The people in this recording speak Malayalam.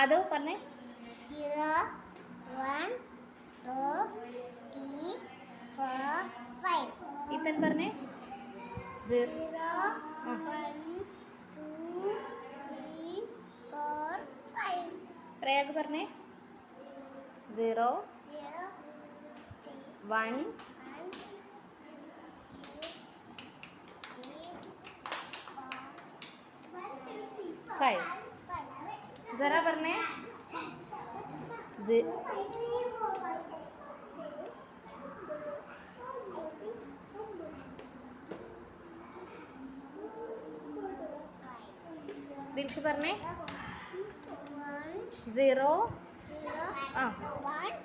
അത് പറഞ്ഞേ. 0 1 2 3 4 5. ഇത്തൻ പറഞ്ഞേ. 0 1 2 3 4 5. പ്രയാഗ് പറഞ്ഞേ. 0 1 5. जरा പറഞ്ഞേ. ദിൽഷ പറഞ്ഞേ. 0